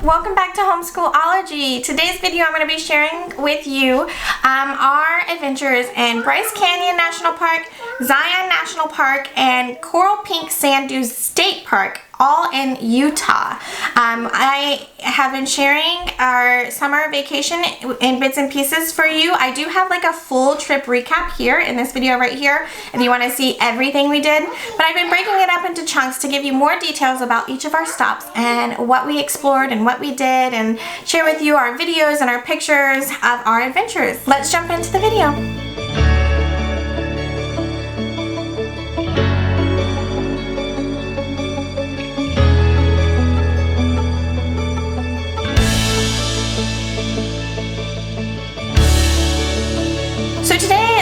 Welcome back to Homeschool-ology. Today's video I'm going to be sharing with you our adventures in Bryce Canyon National Park, Zion National Park, and Coral Pink Sand Dunes State Park, all in Utah. I have been sharing our summer vacation in bits and pieces for you. I do have like a full trip recap here in this video right here if you want to see everything we did, but I've been breaking it up into chunks to give you more details about each of our stops and what we explored and what we did, and share with you our videos and our pictures of our adventures. Let's jump into the video.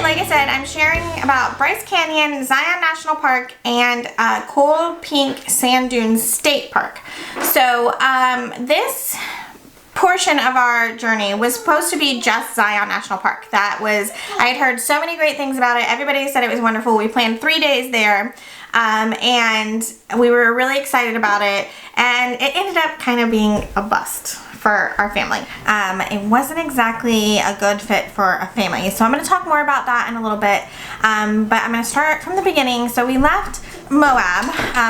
Like I said, I'm sharing about Bryce Canyon, Zion National Park, and Coral Pink Sand Dunes State Park. So this portion of our journey was supposed to be just Zion National Park. I had heard so many great things about it. Everybody said it was wonderful. We planned 3 days there, and we were really excited about it, and it ended up kind of being a bust for our family. It wasn't exactly a good fit for a family. So I'm going to talk more about that in a little bit. But I'm going to start from the beginning. So we left Moab,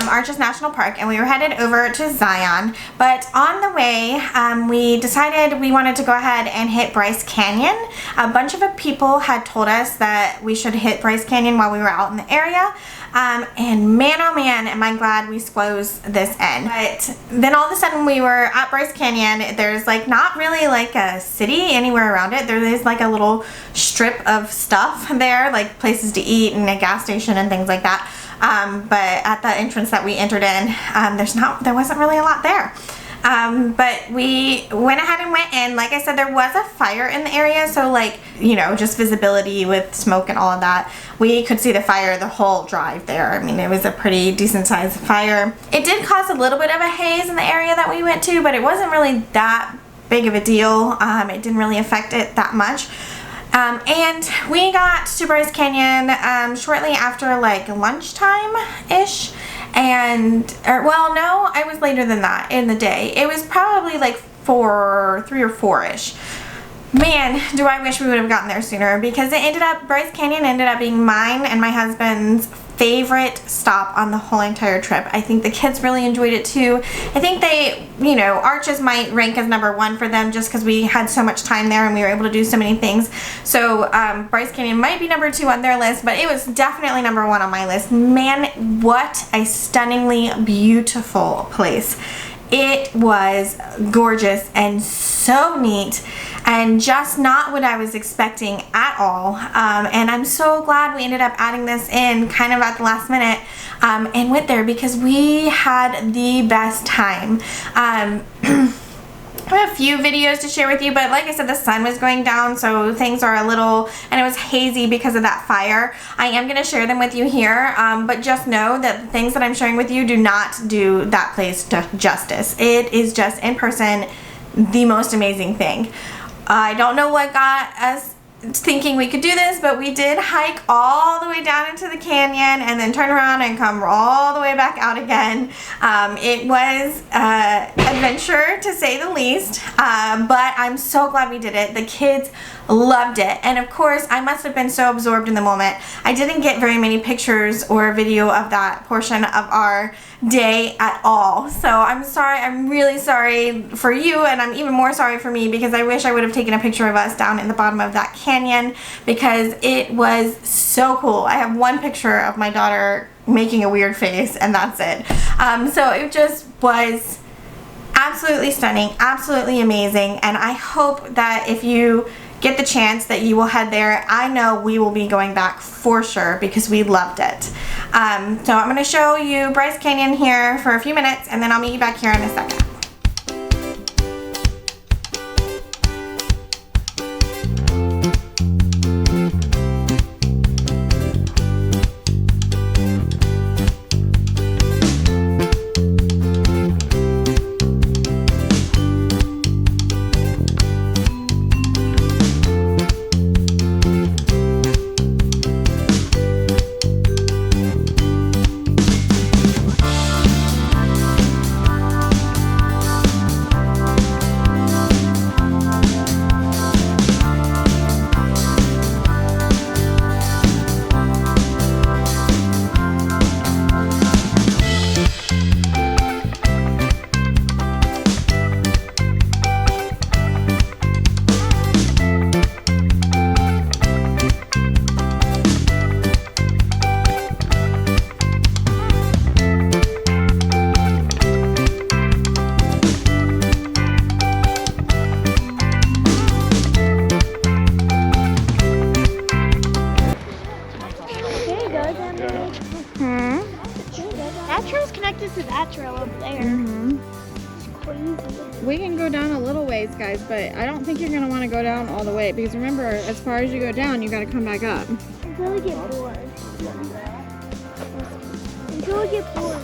Arches National Park, and we were headed over to Zion. But on the way, we decided we wanted to go ahead and hit Bryce Canyon. A bunch of people had told us that we should hit Bryce Canyon while we were out in the area. And man, oh man, am I glad we squoze this in. But then all of a sudden we were at Bryce Canyon. There's like not really like a city anywhere around it. There is like a little strip of stuff there, like places to eat and a gas station and things like that. But at the entrance that we entered in, there wasn't really a lot there. But we went ahead and went in. Like I said, there was a fire in the area, so like, you know, just visibility with smoke and all of that. We could see the fire the whole drive there. I mean, it was a pretty decent sized fire. It did cause a little bit of a haze in the area that we went to, but it wasn't really that big of a deal. It didn't really affect it that much. And we got to Bryce Canyon shortly after like lunchtime-ish. Well, no, I was later than that in the day. It was probably like 3 or 4-ish. Man, do I wish we would have gotten there sooner, because Bryce Canyon ended up being mine and my husband's favorite stop on the whole entire trip. I think the kids really enjoyed it too. I think they, you know, Arches might rank as #1 for them just because we had so much time there and we were able to do so many things. So Bryce Canyon might be #2 on their list, but it was definitely #1 on my list. Man, what a stunningly beautiful place. It was gorgeous and so neat, and just not what I was expecting at all. And I'm so glad we ended up adding this in kind of at the last minute and went there, because we had the best time. I have a few videos to share with you, but like I said, the sun was going down, so things are a little, and it was hazy because of that fire. I am going to share them with you here, but just know that the things that I'm sharing with you do not do that place justice. It is just, in person, the most amazing thing. I don't know what got us thinking we could do this, but we did hike all the way down into the canyon and then turn around and come all the way back out again. It was an adventure, to say the least, but I'm so glad we did it. The kids loved it, and of course I must have been so absorbed in the moment I didn't get very many pictures or video of that portion of our day at all. So I'm sorry, I'm really sorry for you, and I'm even more sorry for me, because I wish I would have taken a picture of us down in the bottom of that canyon, because it was so cool. I have one picture of my daughter making a weird face, and that's it. So it just was absolutely stunning, absolutely amazing, and I hope that if you get the chance that you will head there. I know we will be going back for sure, because we loved it. So I'm going to show you Bryce Canyon here for a few minutes, and then I'll meet you back here in a second. We can go down a little ways, guys, but I don't think you're gonna want to go down all the way because remember, as far as you go down, you gotta come back up. Until we get bored. Until we get bored.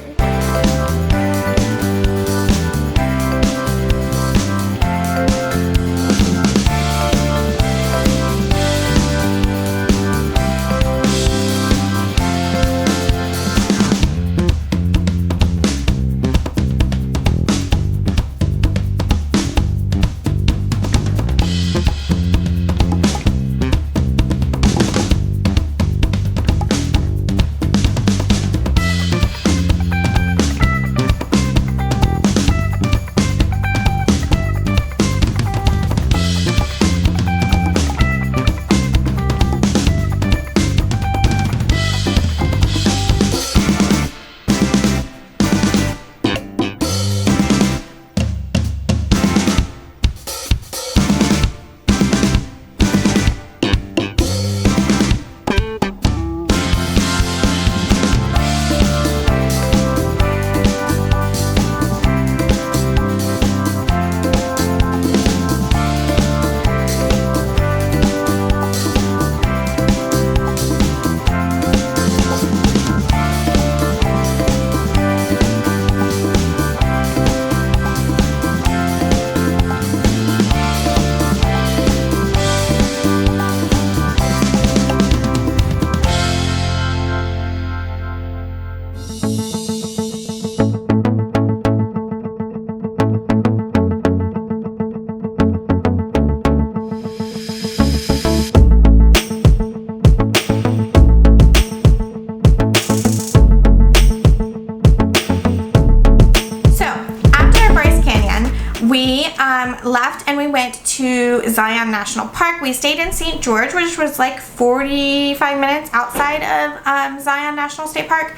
left and we went to Zion National Park. We stayed in St. George, which was like 45 minutes outside of Zion National State Park.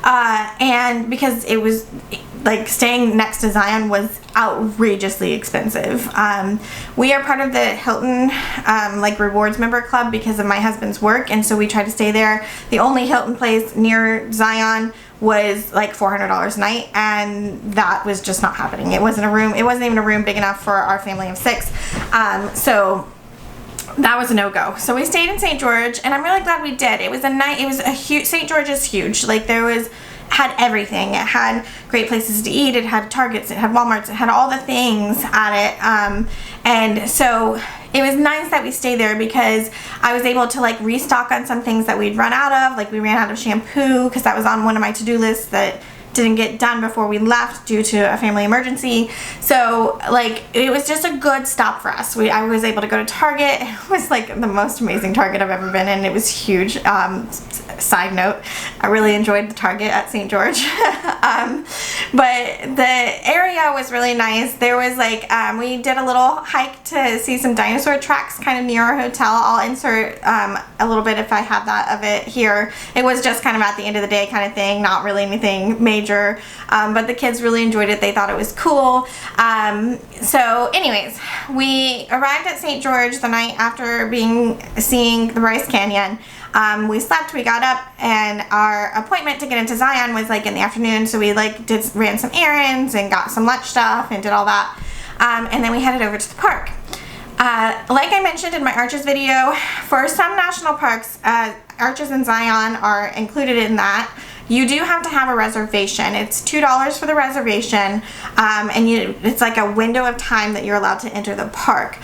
And because it was like staying next to Zion was outrageously expensive. We are part of the Hilton like rewards member club because of my husband's work, and so we try to stay there. The only Hilton place near Zion was like $400 a night, and that was just not happening. It wasn't even a room big enough for our family of 6. So that was a no-go. So we stayed in St. George, and I'm really glad we did. It was a huge, St. George is huge. Like had everything. It had great places to eat. It had Targets. It had Walmarts. It had all the things at it. And so it was nice that we stayed there because I was able to like restock on some things that we'd run out of. Like we ran out of shampoo because that was on one of my to-do lists that didn't get done before we left due to a family emergency. So like it was just a good stop for us. I was able to go to Target. It was like the most amazing Target I've ever been in. It was huge. Side note, I really enjoyed the Target at St. George. But the area was really nice. There was like we did a little hike to see some dinosaur tracks kind of near our hotel. I'll insert a little bit if I have that of it here. It was just kind of at the end of the day kind of thing, not really anything major, but the kids really enjoyed it. They thought it was cool. So anyways, we arrived at St. George the night after seeing the BRYCE Canyon. We slept, we got up, and our appointment to get into Zion was like in the afternoon, so we like ran some errands and got some lunch stuff and did all that, and then we headed over to the park. Like I mentioned in my Arches video, for some national parks, Arches and Zion are included in that. You do have to have a reservation. It's $2 for the reservation, and it's like a window of time that you're allowed to enter the park.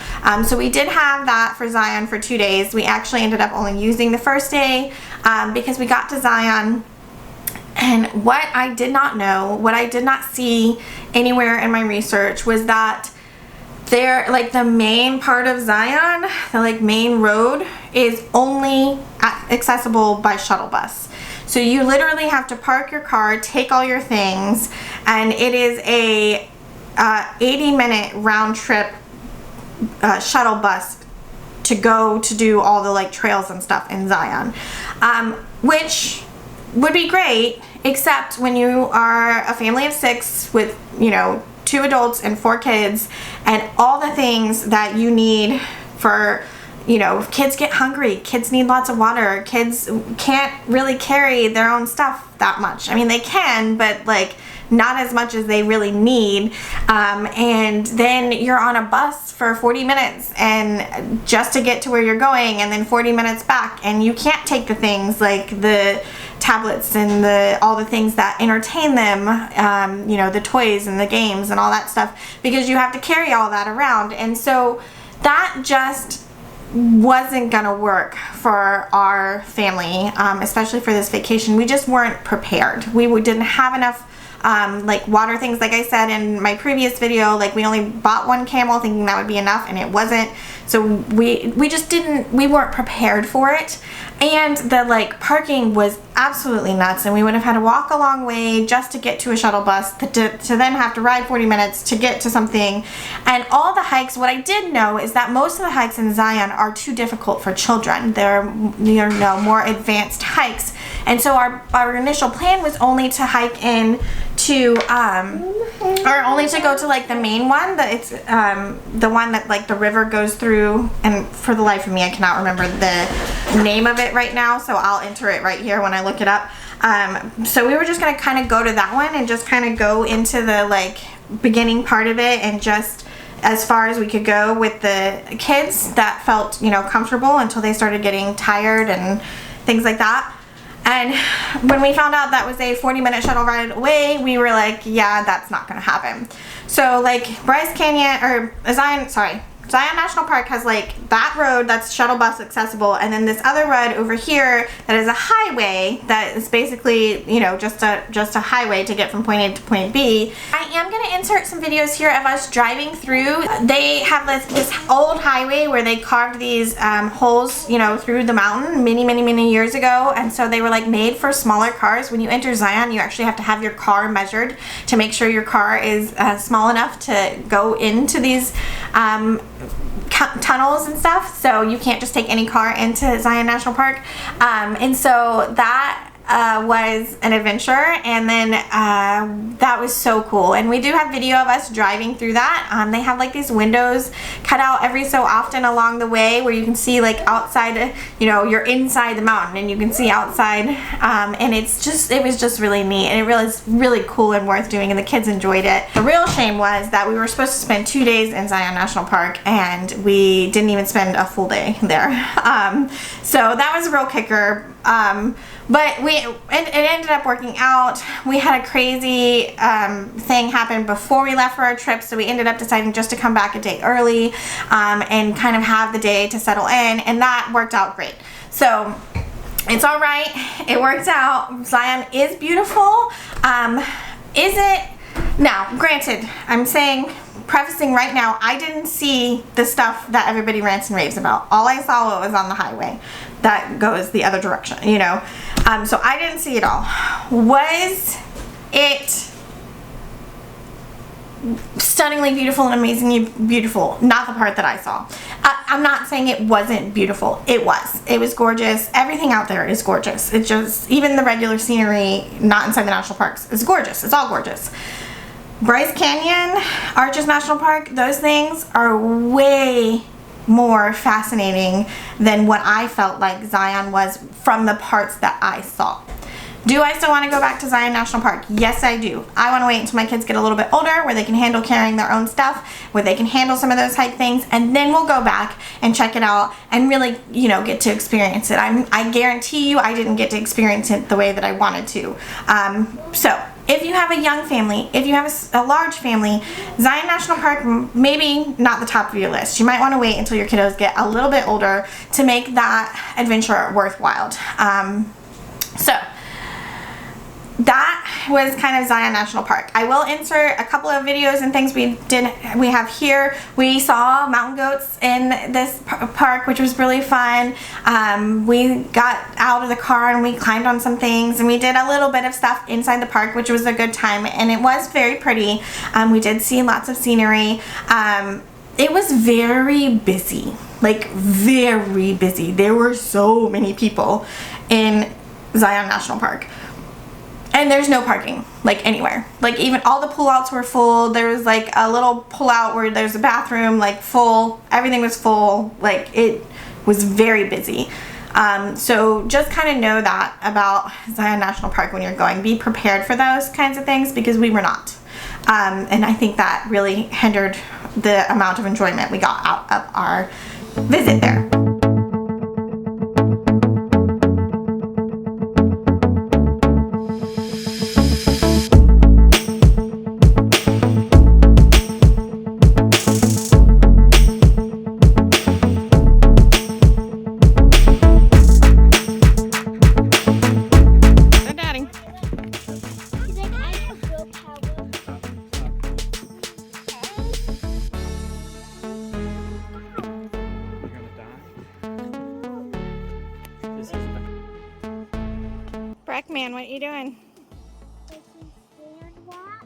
So we did have that for Zion for 2 days. We actually ended up only using the first day because we got to Zion, and what I did not know, what I did not see anywhere in my research was that like the main part of Zion, the like main road, is only accessible by shuttle bus. So you literally have to park your car, take all your things, and it is a 80-minute round trip shuttle bus to go to do all the like trails and stuff in Zion, which would be great, except when you are a family of 6 with 2 adults and 4 kids, and all the things that you need for, kids get hungry, kids need lots of water, kids can't really carry their own stuff that much. I mean, they can, but like not as much as they really need, and then you're on a bus for 40 minutes and just to get to where you're going, and then 40 minutes back, and you can't take the things like the tablets and all the things that entertain them, you know, the toys and the games and all that stuff, because you have to carry all that around. And so that just wasn't gonna work for our family, especially for this vacation. We just weren't prepared. We didn't have enough like water things. Like I said in my previous video, like we only bought one camel thinking that would be enough, and it wasn't. So we weren't prepared for it. And the like parking was absolutely nuts, and we would have had to walk a long way just to get to a shuttle bus to then have to ride 40 minutes to get to something. And all the hikes, what I did know is that most of the hikes in Zion are too difficult for children. They're, you know, more advanced hikes. And so our initial plan was only to hike in to or only to go to like the main one, that it's the one that like the river goes through, and for the life of me I cannot remember the name of it right now, so I'll enter it right here when I look it up. So we were just gonna kind of go to that one and just kind of go into the like beginning part of it, and just as far as we could go with the kids that felt, you know, comfortable until they started getting tired and things like that. And when we found out that was a 40-minute shuttle ride away, we were like, yeah, that's not gonna happen. So like BRYCE Canyon, or Zion National Park has like that road that's shuttle bus accessible, and then this other road over here that is a highway that is basically, you know, just a highway to get from point A to point B. I am going to insert some videos here of us driving through. They have this old highway where they carved these holes, you know, through the mountain many years ago, and so they were like made for smaller cars. When you enter Zion, you actually have to have your car measured to make sure your car is small enough to go into these tunnels and stuff, so you can't just take any car into Zion National Park. And so that was an adventure, and then that was so cool. And we do have video of us driving through that. They have like these windows cut out every so often along the way where you can see like outside, you know, you're inside the mountain and you can see outside, and it was just really neat, and it was really cool and worth doing, and the kids enjoyed it. The real shame was that we were supposed to spend 2 days in Zion National Park, and we didn't even spend a full day there. So that was a real kicker. But it ended up working out. We had a crazy thing happen before we left for our trip, so we ended up deciding just to come back a day early and kind of have the day to settle in, and that worked out great. So it's all right. It worked out. Zion is beautiful. Is it? Now, granted, I'm prefacing right now, I didn't see the stuff that everybody rants and raves about. All I saw was on the highway that goes the other direction, you know. So I didn't see it all. Was it stunningly beautiful and amazingly beautiful? Not the part that I saw. I'm not saying it wasn't beautiful. It was. It was gorgeous. Everything out there is gorgeous. It just, even the regular scenery, not inside the national parks, is gorgeous. It's all gorgeous. Bryce Canyon, Arches National Park, those things are way more fascinating than what I felt like Zion was from the parts that I saw. Do I still want to go back to Zion National Park? Yes, I do. I want to wait until my kids get a little bit older, where they can handle carrying their own stuff, where they can handle some of those hike things, and then we'll go back and check it out and really, you know, get to experience it. I guarantee you I didn't get to experience it the way that I wanted to. So if you have a young family, if you have a large family, Zion National Park, maybe not the top of your list. You might want to wait until your kiddos get a little bit older to make that adventure worthwhile. So that was kind of Zion National Park. I will insert a couple of videos and things we have here. We saw mountain goats in this park, which was really fun. We got out of the car and we climbed on some things, and we did a little bit of stuff inside the park, which was a good time, and it was very pretty. We did see lots of scenery. It was very busy, like very busy. There were so many people in Zion National Park. And there's no parking, like, anywhere. Like, even all the pullouts were full. There was, like, a little pullout where there's a bathroom, like, full. Everything was full. Like, it was very busy. So just kind of know that about Zion National Park when you're going. Be prepared for those kinds of things because we were not. And I think that really hindered the amount of enjoyment we got out of our visit there. Man, what are you doing? Making sand walk.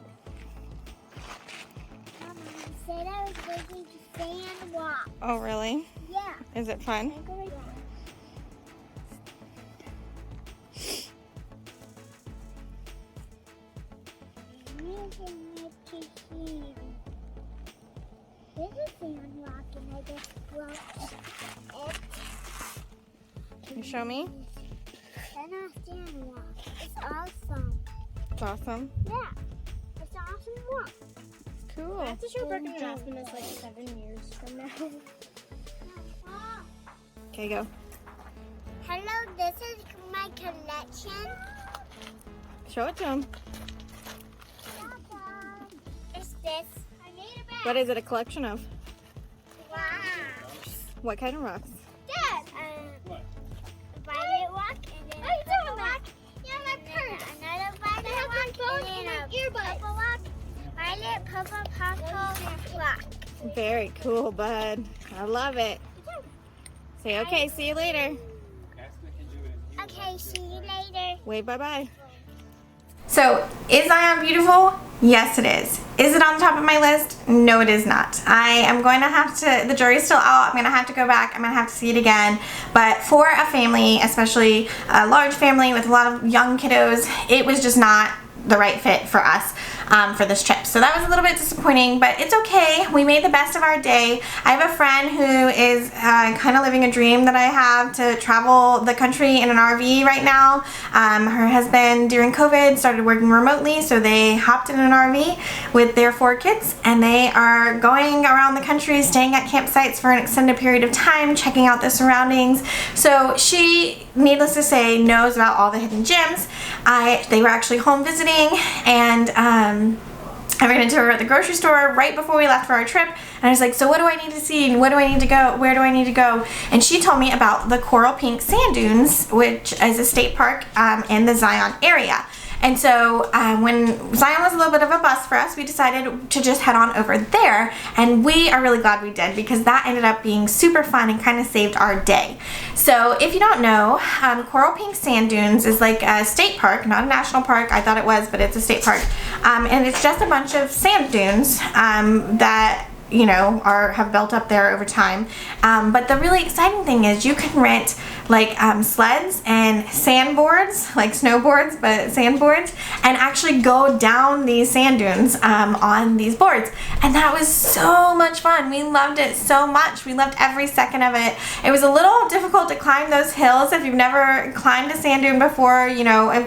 Mama, you said I was making sand walk. Oh, really? Yeah. Is it fun? This is sand walk and I just broke it. Can you show me? Then a sand walk. It's awesome. It's awesome. Yeah. It's an awesome walk. Cool. I have to show Brooke and Aspen is like 7 years from now. Okay, go. Hello, this is my collection. Show it to him. It's this. I made a bag. What is it a collection of? Rocks. What kind of rocks? Dad. Violet rock and then a purple rock. Yeah, my purse. Another violet rock and then a purple rock. Violet, purple rock. Very cool, bud. I love it. Say okay, see you later. Okay, see you later. Wave bye-bye. So, is Zion beautiful? Yes, it is. Is it on the top of my list? No, it is not. I am going to have to, the jury's still out, I'm going to have to go back, I'm going to have to see it again. But for a family, especially a large family with a lot of young kiddos, it was just not the right fit for us for this trip. So that was a little bit disappointing, but it's okay. We made the best of our day. I have a friend who is kind of living a dream that I have to travel the country in an RV right now. Her husband during COVID started working remotely, so they hopped in an RV with their 4 kids and they are going around the country, staying at campsites for an extended period of time, checking out the surroundings. So she, needless to say, knows about all the hidden gems. They were actually home visiting, and I ran into her at the grocery store right before we left for our trip, and I was like, so what do I need to see, and where do I need to go, where do I need to go? And she told me about the Coral Pink Sand Dunes, which is a state park in the Zion area. And so when Zion was a little bit of a bust for us, we decided to just head on over there, and we are really glad we did because that ended up being super fun and kind of saved our day. So if you don't know, Coral Pink Sand Dunes is like a state park, not a national park. I thought it was, but it's a state park. And it's just a bunch of sand dunes that have built up there over time. But the really exciting thing is you can rent like sleds and sandboards, like snowboards, but sandboards, and actually go down these sand dunes on these boards. And that was so much fun. We loved it so much. We loved every second of it. It was a little difficult to climb those hills if you've never climbed a sand dune before.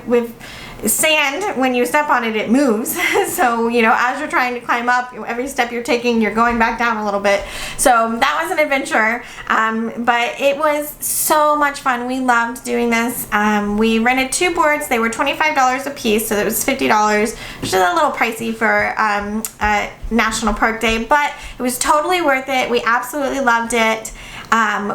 With sand, when you step on it, it moves. So, as you're trying to climb up, every step you're taking, you're going back down a little bit. So that was an adventure, but it was so much fun. We loved doing this. We rented 2 boards. They were $25 a piece, so it was $50, which is a little pricey for a National Park Day, but it was totally worth it. We absolutely loved it.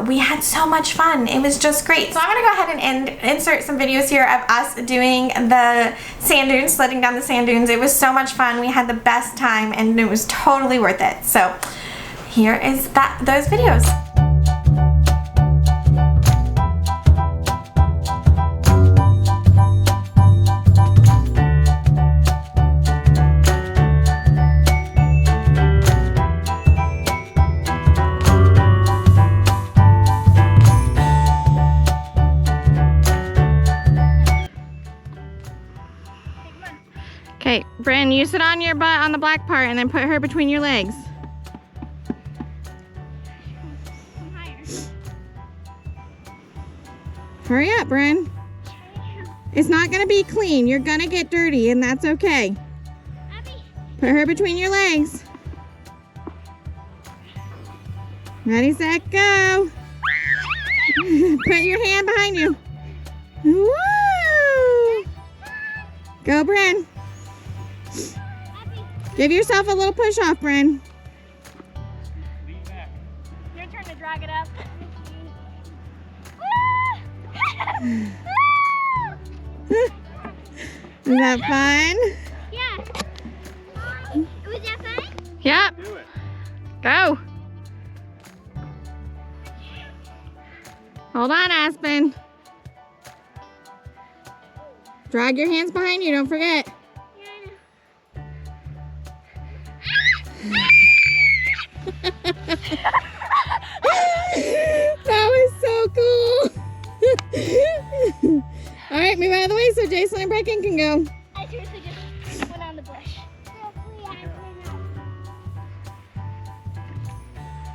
We had so much fun. It was just great. So I'm going to go ahead and insert some videos here of us doing the sand dunes, sledding down the sand dunes. It was so much fun. We had the best time and it was totally worth it. So here is those videos. Okay, Bryn, you sit on your butt on the black part and then put her between your legs. Come higher. Hurry up, Bryn. It's not gonna be clean. You're gonna get dirty, and that's okay. Put her between your legs. Ready, set, go. Put your hand behind you. Woo! Go, Bryn. Give yourself a little push off, Bryn. Your turn to drag it up. Is that fun? Yeah. Was that fun? Yep. Do it. Go. Hold on, Aspen. Drag your hands behind you, don't forget. That was so cool. All right, move out of the way so Jason and Bryken can go. I seriously just went on the bush.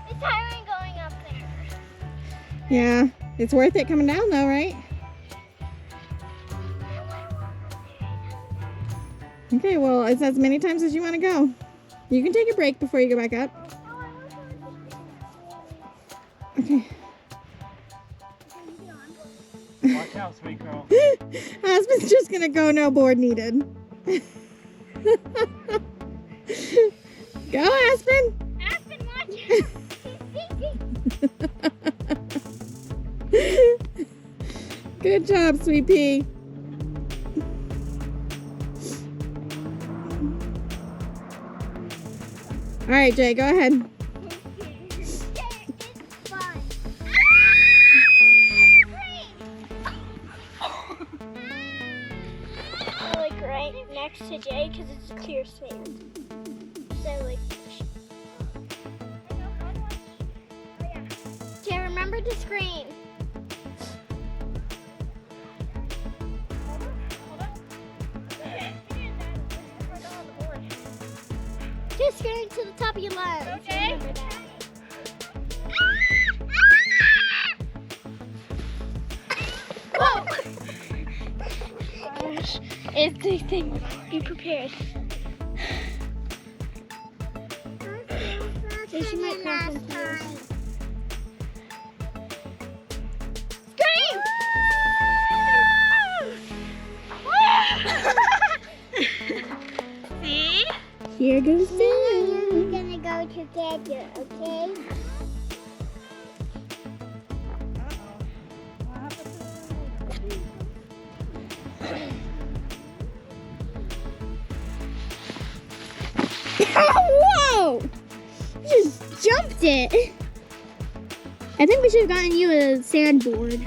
It's tiring going up there. Yeah, it's worth it coming down though, right? Okay, well, it's as many times as you want to go. You can take a break before you go back up. Okay. Watch out, sweet girl. Aspen's just gonna go, no board needed. Go, Aspen. Aspen, watch. Good job, sweet pea. All right, Jay, go ahead. It's fun. Like right next to Jay because it's clear sand. So like. Jay, remember to scream. Just scream to the top of your lungs. Okay. Remember that. Whoa! Gosh, it's the thing. Be prepared. She might come from here. Scream! See? Here goes We're gonna go together, okay? Whoa! You just jumped it. I think we should have gotten you a sandboard.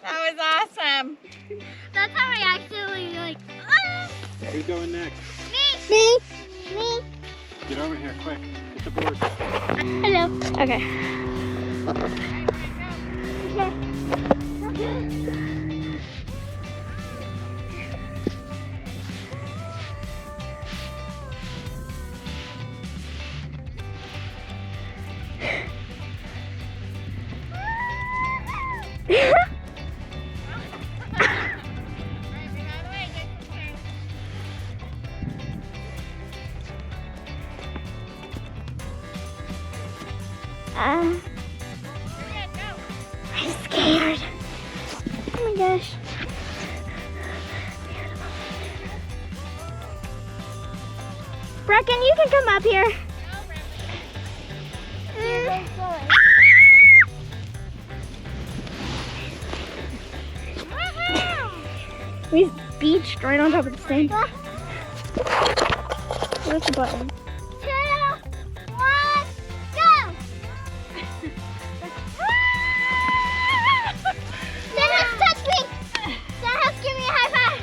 That was awesome. That's how I actually like. Who's going next? Me? Get over here, quick. Get the board. Hello. Okay. I'm scared. Oh my gosh. Bryken, you can come up here. We beached right on top of the sand. Where's the button? 2, 1, go! Dennis, touch me! Dennis, give me a high five!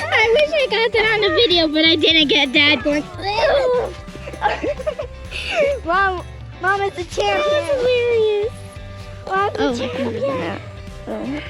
I wish I got that on the video, but I didn't get Dad going. Mom is the champion. That's hilarious. Mom's the Oh, champion. One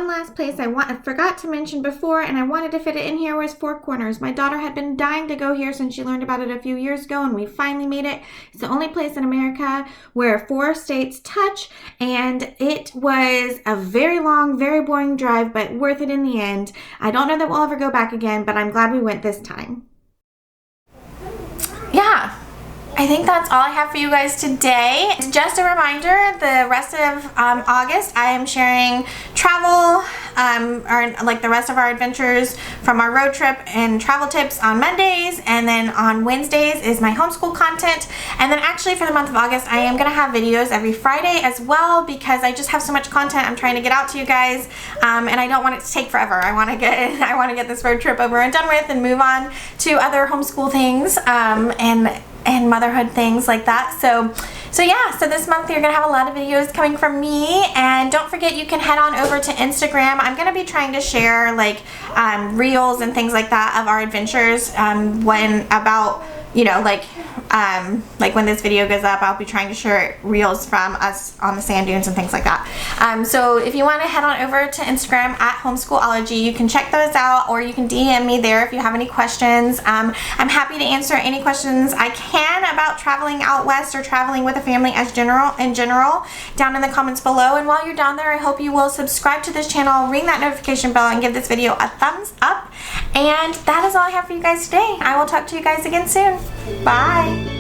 last place I forgot to mention before, and I wanted to fit it in here, was Four Corners. My daughter had been dying to go here since she learned about it a few years ago, and we finally made it. It's the only place in America where 4 states touch, and it was a very long, very boring drive, but worth it in the end. I don't know that we'll ever go back again, but I'm glad we went this time. Yeah. I think that's all I have for you guys today. Just a reminder, the rest of August I am sharing travel, like the rest of our adventures from our road trip and travel tips on Mondays, and then on Wednesdays is my homeschool content. And then actually for the month of August I am going to have videos every Friday as well, because I just have so much content I'm trying to get out to you guys, and I don't want it to take forever. I want to get this road trip over and done with and move on to other homeschool things and motherhood things like that. So yeah, so this month you're gonna have a lot of videos coming from me, and don't forget you can head on over to Instagram. I'm gonna be trying to share like reels and things like that of our adventures like when this video goes up, I'll be trying to share reels from us on the sand dunes and things like that. So if you want to head on over to Instagram at Homeschool-ology, you can check those out, or you can DM me there if you have any questions. I'm happy to answer any questions I can about traveling out west or traveling with a family in general down in the comments below. And while you're down there, I hope you will subscribe to this channel, ring that notification bell, and give this video a thumbs up. And that is all I have for you guys today. I will talk to you guys again soon. Bye.